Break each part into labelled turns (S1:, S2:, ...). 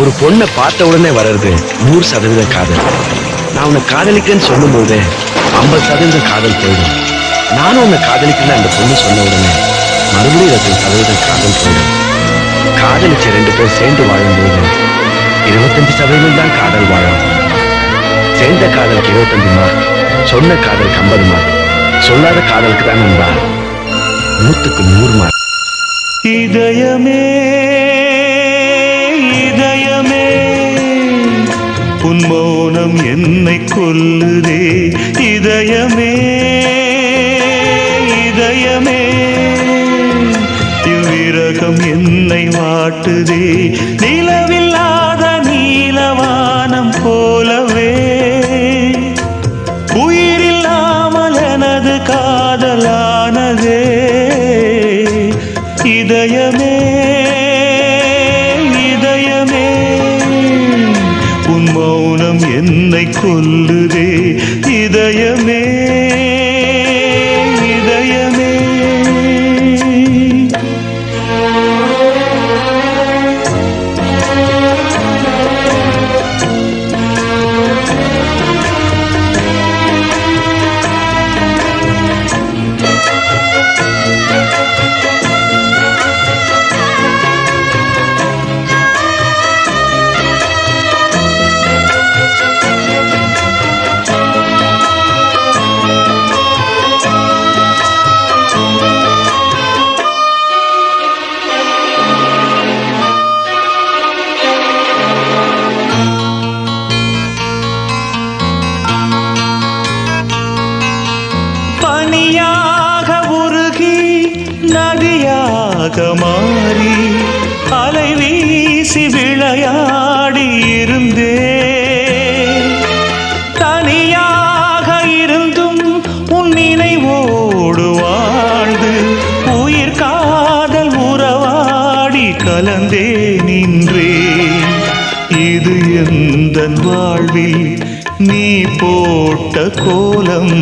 S1: ஒரு பொண்ணை பார்த்த உடனே வர்றது 100% காதல். நான் உன்னை காதலிக்கன்னு சொல்லும் போதே 50% காதல் போயிடும். நானும் உன்னை காதலிக்கல அந்த பொண்ணு சொன்ன உடனே மறுபடியும் 20% காதல் போயிடும். காதலிச்ச 2 பேர் சேர்ந்து வாழும்போது 25% தான் காதல் வாழும். சேர்ந்த காதலுக்கு 25 மார்க், சொன்ன காதலுக்கு 50 மார்க், சொல்லாத காதலுக்கு தான் நண்பா 100க்கு 100 மார்க்.
S2: இதயமே இதயமே உன் மௌனம் என்னை கொல்லுதே. இதயமே இதயமே இவ்விரகம் என்னை வாட்டுதே. நிலவில்லாத நீலவானம் போலவே உயிரில்லாமல் எனது காதலானதே. இதயமே இதயமே உன் மௌனம் என்னை கொல்லுதே. இதயமே இதயமே மாறி அலை வீசி விளையாடி இருந்தே. தனியாக இருந்தும் உன் நினைவோடு வாழ்ந்து உயிர் காதல் உறவாடி கலந்தே நின்றே. இது எந்தன் வாழ்வில் நீ போட்ட கோலம்,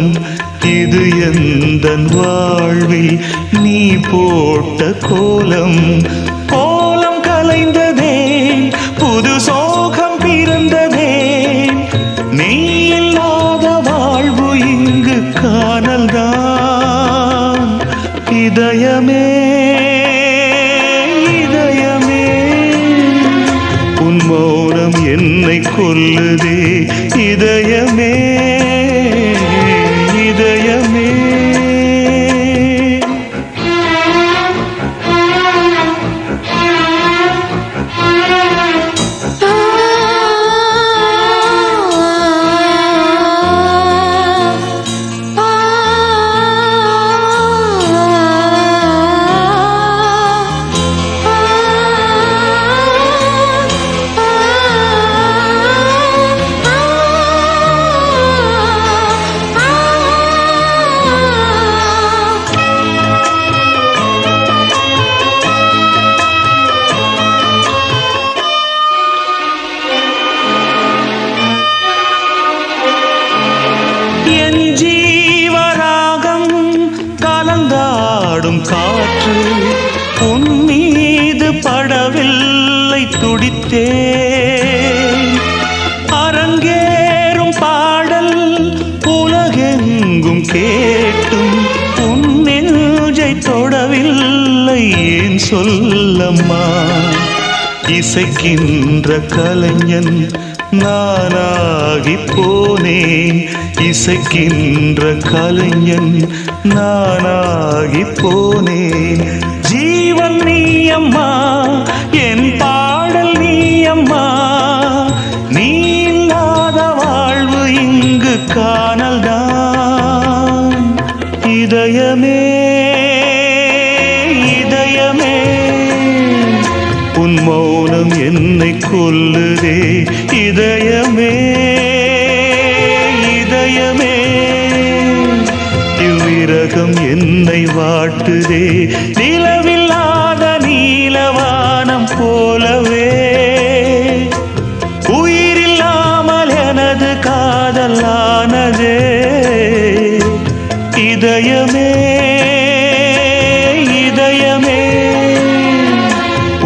S2: இது எந்தன் வாழ்வில் நீ போட்ட கோலம். கோலம் கலைந்ததே, புது சோகம் பிறந்ததே. நீ இல்லாத வாழ்வு இங்கு காணல்தான். இதயமே இதயமே உன் மௌனம் என்னை கொல்லுதே. இதயமே இதயமே காற்று உன் மீது படவில்லை துடித்தே. அரங்கேறும் பாடல் உலகெங்கும் கேட்டும் உன் நெஞ்சை தொடவில்லை ஏன் சொல்லம்மா. இசைக்கின்ற கலைஞன் நானாகி போனேன். இசைக்கின்ற கலைஞன் நானாகி போனேன். ஜீவன் நீ அம்மா, என் பாடல் நீ அம்மா. நீ இல்லாத வாழ்வு இங்கு காணல்தான். இதயமே இதயமே உன் மௌனம் என்னை கொல்லுதே. இதயமே இதயமே இவ்விரகம் என்னை வாட்டுதே. நிலவில்லாத நீலவானம் போலவே உயிரில்லாமல் எனது காதலானதே. இதயமே இதயமே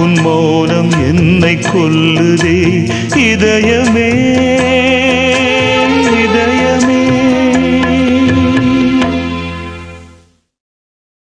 S2: உன் மௌனம் என்னை கொல்லு. சொல்லுதே இதயமே